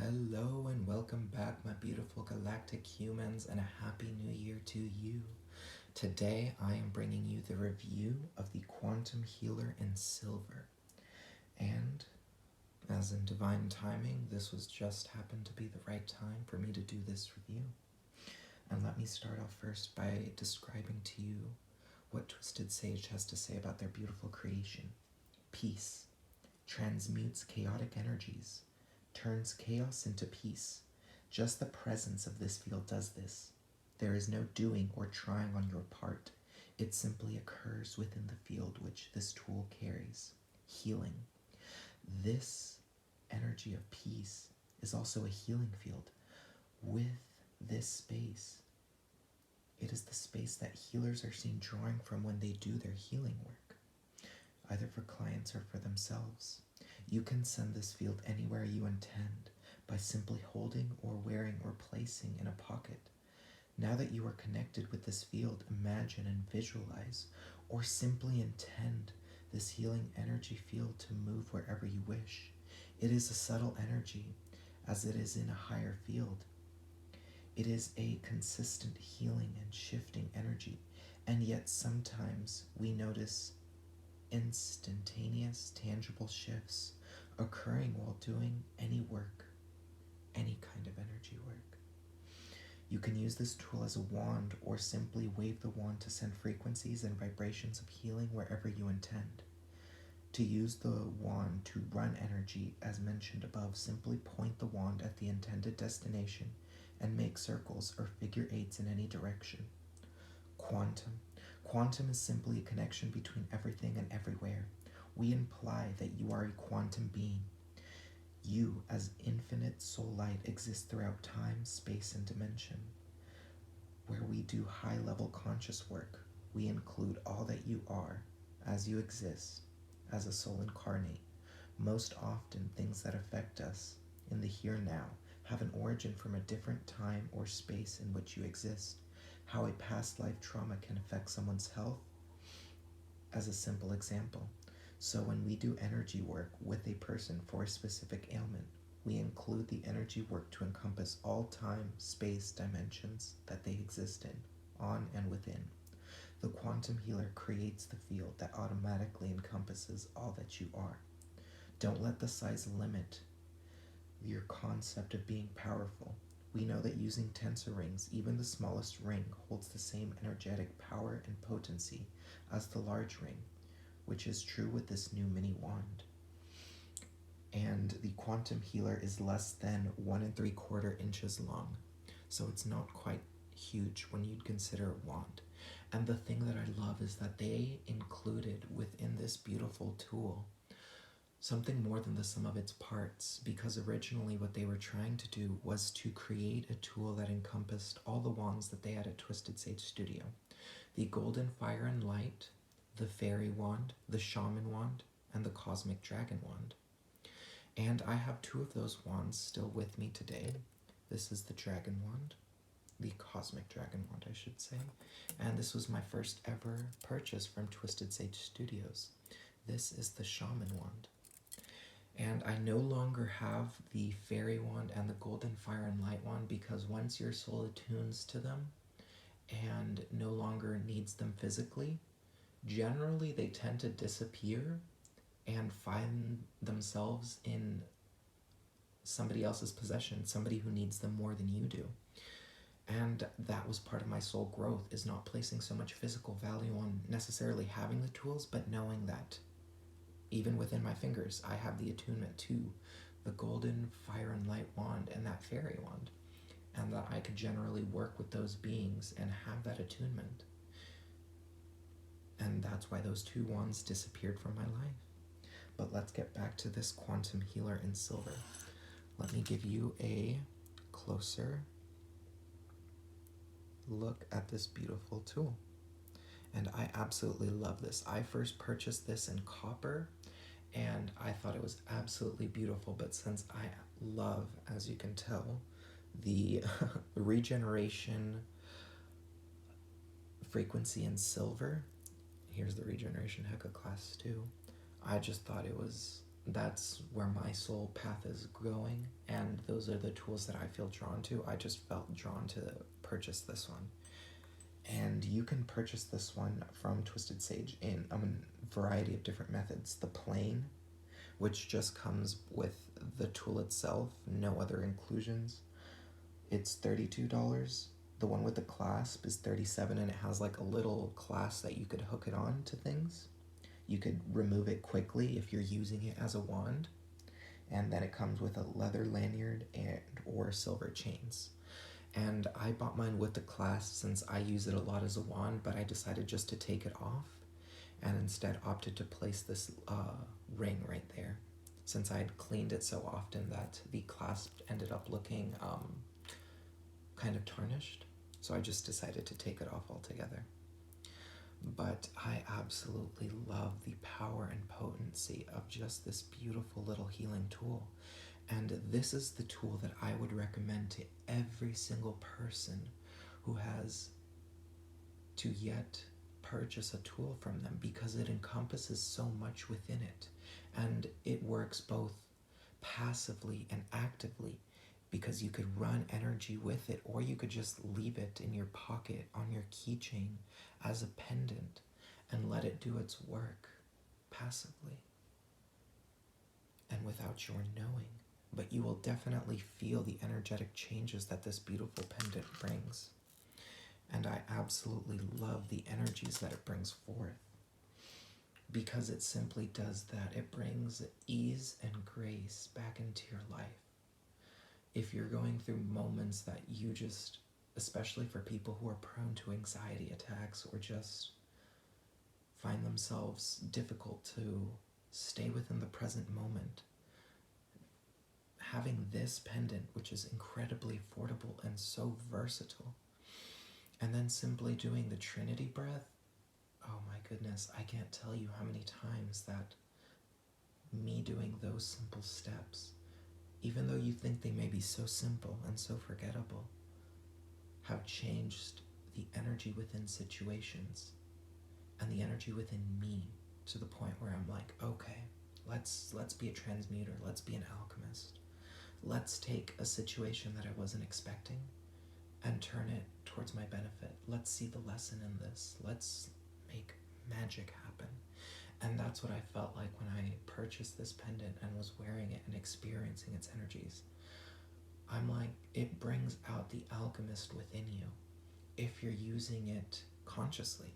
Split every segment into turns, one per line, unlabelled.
Hello and welcome back, my beautiful galactic humans, and a happy new year to you. Today I am bringing you the review of the Quantum Healer in Silver. And as in divine timing, this was just happened to be the right time for me to do this review. And let me start off first by describing to you what Twisted Sage has to say about their beautiful creation. Peace transmutes chaotic energies, turns chaos into peace. Just the presence of this field does this. There is no doing or trying on your part. It simply occurs within the field which this tool carries. Healing. This energy of peace is also a healing field. With this space, it is the space that healers are seen drawing from when they do their healing work, either for clients or for themselves. You can send this field anywhere you intend by simply holding or wearing or placing in a pocket. Now that you are connected with this field, imagine and visualize or simply intend this healing energy field to move wherever you wish. It is a subtle energy as it is in a higher field. It is a consistent healing and shifting energy, and yet sometimes we notice instantaneous, tangible shifts occurring while doing any work, any kind of energy work. You can use this tool as a wand or simply wave the wand to send frequencies and vibrations of healing wherever you intend. To use the wand to run energy, as mentioned above, simply point the wand at the intended destination and make circles or figure eights in any direction. Quantum. Quantum is simply a connection between everything and everywhere. We imply that you are a quantum being. You, as infinite soul light, exist throughout time, space, and dimension. Where we do high-level conscious work, we include all that you are, as you exist, as a soul incarnate. Most often, things that affect us in the here and now have an origin from a different time or space in which you exist. How a past life trauma can affect someone's health, as a simple example. So when we do energy work with a person for a specific ailment, we include the energy work to encompass all time, space, dimensions that they exist in, on and within. The quantum healer creates the field that automatically encompasses all that you are. Don't let the size limit your concept of being powerful. We know that using tensor rings, even the smallest ring, holds the same energetic power and potency as the large ring, which is true with this new mini wand. And the quantum healer is less than 1 3/4 inches long, so it's not quite huge when you'd consider a wand. And the thing that I love is that they included within this beautiful tool something more than the sum of its parts, because originally what they were trying to do was to create a tool that encompassed all the wands that they had at Twisted Sage Studio. The Golden Fire and Light, the Fairy Wand, the Shaman Wand, and the Cosmic Dragon Wand. And I have 2 of those wands still with me today. This is the Dragon Wand, the Cosmic Dragon Wand, I should say. And this was my first ever purchase from Twisted Sage Studios. This is the Shaman Wand. And I no longer have the Fairy Wand and the Golden Fire and Light Wand, because once your soul attunes to them and no longer needs them physically, generally they tend to disappear and find themselves in somebody else's possession, somebody who needs them more than you do. And that was part of my soul growth, is not placing so much physical value on necessarily having the tools, but knowing that even within my fingers, I have the attunement to the Golden Fire and Light Wand and that Fairy Wand, and that I could generally work with those beings and have that attunement. And that's why those 2 wands disappeared from my life. But let's get back to this quantum healer in silver. Let me give you a closer look at this beautiful tool. And I absolutely love this. I first purchased this in copper, and I thought it was absolutely beautiful, but since I love, as you can tell, the regeneration frequency in silver, here's the regeneration Heka class 2, I just thought that's where my soul path is going, and those are the tools that I feel drawn to. I just felt drawn to purchase this one. And you can purchase this one from Twisted Sage in a variety of different methods. The plain, which just comes with the tool itself, no other inclusions, it's $32. The one with the clasp is $37, and it has like a little clasp that you could hook it on to things. You could remove it quickly if you're using it as a wand. And then it comes with a leather lanyard and or silver chains. And I bought mine with the clasp since I use it a lot as a wand, but I decided just to take it off and instead opted to place this ring right there, since I had cleaned it so often that the clasp ended up looking kind of tarnished. So I just decided to take it off altogether. But I absolutely love the power and potency of just this beautiful little healing tool. And this is the tool that I would recommend to every single person who has to yet purchase a tool from them, because it encompasses so much within it. And it works both passively and actively, because you could run energy with it, or you could just leave it in your pocket on your keychain as a pendant and let it do its work passively and without your knowing. But you will definitely feel the energetic changes that this beautiful pendant brings. And I absolutely love the energies that it brings forth, because it simply does that. It brings ease and grace back into your life. If you're going through moments that you just, especially for people who are prone to anxiety attacks or just find themselves difficult to stay within the present moment, having this pendant, which is incredibly affordable and so versatile, and then simply doing the Trinity breath, oh my goodness, I can't tell you how many times that me doing those simple steps, even though you think they may be so simple and so forgettable, have changed the energy within situations and the energy within me to the point where I'm like, okay, let's be a transmuter, let's be an alchemist. Let's take a situation that I wasn't expecting and turn it towards my benefit. Let's see the lesson in this. Let's make magic happen. And that's what I felt like when I purchased this pendant and was wearing it and experiencing its energies. I'm like, it brings out the alchemist within you if you're using it consciously.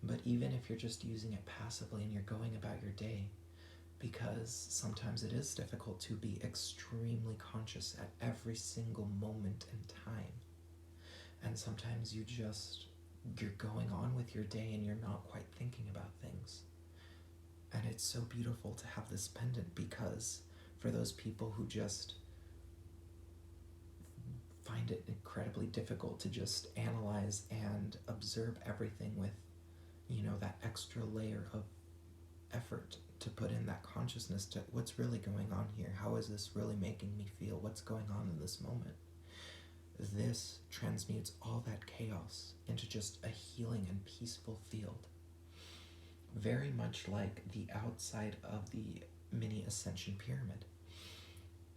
But even if you're just using it passively and you're going about your day, because sometimes it is difficult to be extremely conscious at every single moment in time. And sometimes you're going on with your day and you're not quite thinking about things. And it's so beautiful to have this pendant, because for those people who just find it incredibly difficult to just analyze and observe everything with, that extra layer of effort to put in that consciousness to what's really going on here. How is this really making me feel? What's going on in this moment? This transmutes all that chaos into just a healing and peaceful field. Very much like the outside of the mini ascension pyramid.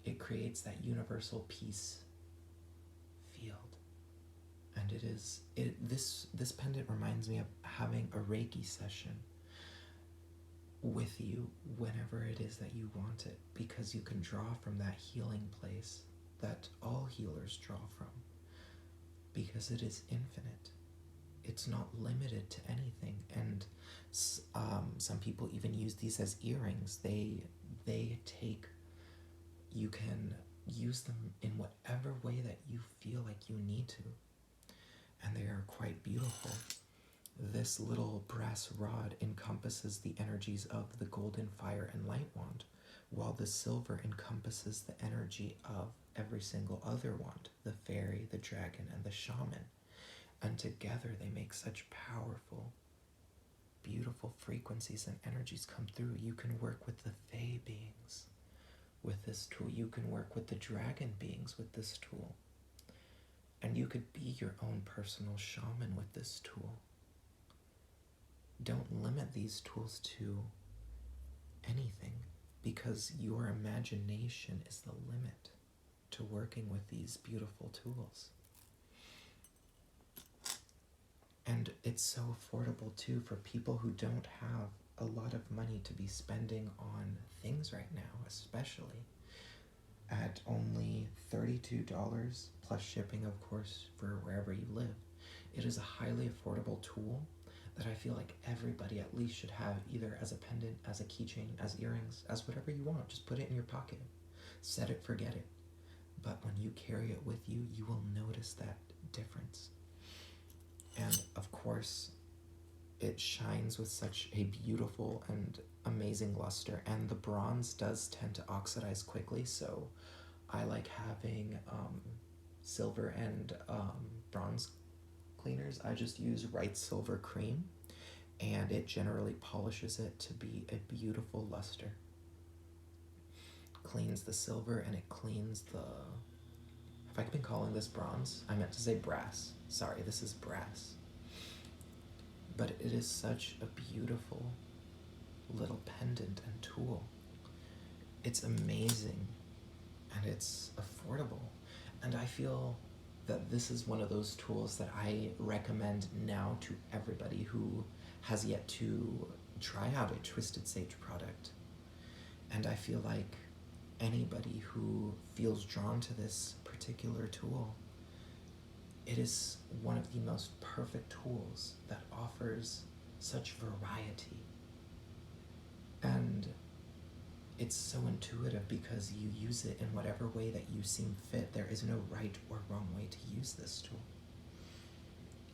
It creates that universal peace field. And this pendant reminds me of having a Reiki session with you whenever it is that you want it, because you can draw from that healing place that all healers draw from, because it is infinite. It's not limited to anything. And some people even use these as earrings. You can use them in whatever way that you feel like you need to, and they are quite beautiful. This little brass rod encompasses the energies of the golden fire and light wand, while the silver encompasses the energy of every single other wand, the fairy, the dragon, and the shaman. And together they make such powerful, beautiful frequencies and energies come through. You can work with the fae beings with this tool. You can work with the dragon beings with this tool. And you could be your own personal shaman with this tool. Don't limit these tools to anything, because your imagination is the limit to working with these beautiful tools. And it's so affordable too for people who don't have a lot of money to be spending on things right now, especially at only $32 plus shipping, of course, for wherever you live. It is a highly affordable tool that I feel like everybody at least should have, either as a pendant, as a keychain, as earrings, as whatever you want. Just put it in your pocket. Set it, forget it. But when you carry it with you, you will notice that difference. And of course, it shines with such a beautiful and amazing luster, and the bronze does tend to oxidize quickly, so I like having silver and bronze cleaners. I just use Right Silver Cream, and it generally polishes it to be a beautiful luster. Cleans the silver and it cleans the... Have I been calling this bronze? I meant to say brass. Sorry, this is brass. But it is such a beautiful little pendant and tool. It's amazing, and it's affordable. And I feel that this is one of those tools that I recommend now to everybody who has yet to try out a Twisted Sage product. And I feel like anybody who feels drawn to this particular tool, it is one of the most perfect tools that offers such variety. And it's so intuitive because you use it in whatever way that you seem fit. There is no right or wrong way to use this tool.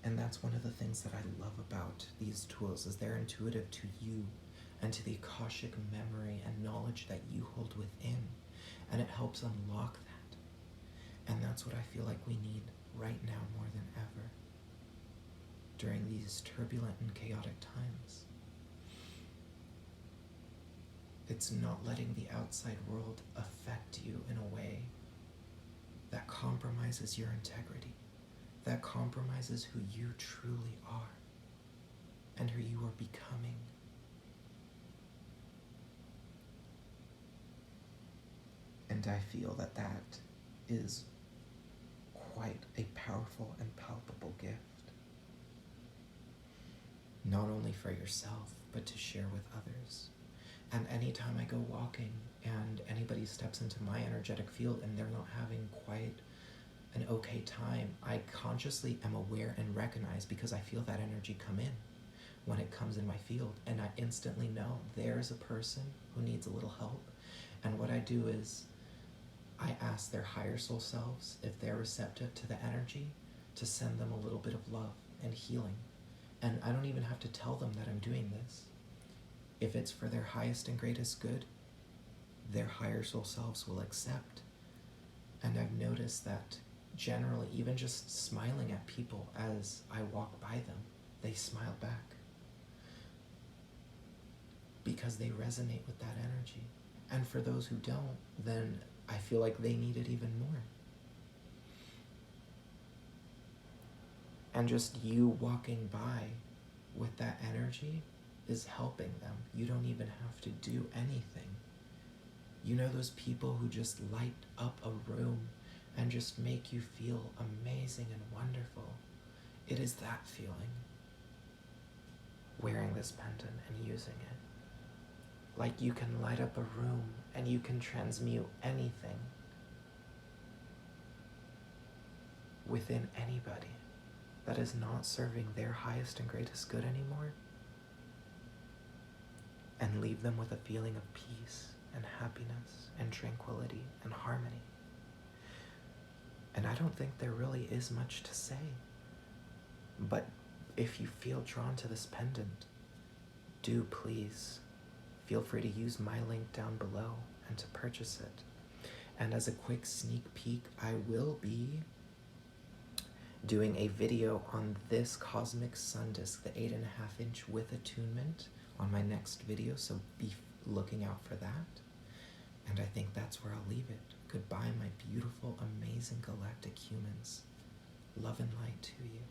And that's one of the things that I love about these tools, is they're intuitive to you and to the Akashic memory and knowledge that you hold within. And it helps unlock that. And that's what I feel like we need right now more than ever during these turbulent and chaotic times. It's not letting the outside world affect you in a way that compromises your integrity, that compromises who you truly are and who you are becoming. And I feel that that is quite a powerful and palpable gift. Not only for yourself, but to share with others. And anytime I go walking and anybody steps into my energetic field and they're not having quite an okay time, I consciously am aware and recognize, because I feel that energy come in when it comes in my field, and I instantly know there's a person who needs a little help. And what I do is I ask their higher soul selves, if they're receptive to the energy, to send them a little bit of love and healing. And I don't even have to tell them that I'm doing this. If it's for their highest and greatest good, their higher soul selves will accept. And I've noticed that generally, even just smiling at people as I walk by them, they smile back, because they resonate with that energy. And for those who don't, then I feel like they need it even more. And just you walking by with that energy is helping them. You don't even have to do anything. You know those people who just light up a room and just make you feel amazing and wonderful? It is that feeling, wearing this pendant and using it. Like you can light up a room and you can transmute anything within anybody that is not serving their highest and greatest good anymore, and leave them with a feeling of peace and happiness and tranquility and harmony. And I don't think there really is much to say, but if you feel drawn to this pendant, do please feel free to use my link down below and to purchase it. And as a quick sneak peek, I will be doing a video on this Cosmic Sun Disk, the 8.5 inch with attunement, on my next video, so be looking out for that. And I think that's where I'll leave it. Goodbye, my beautiful, amazing galactic humans. Love and light to you.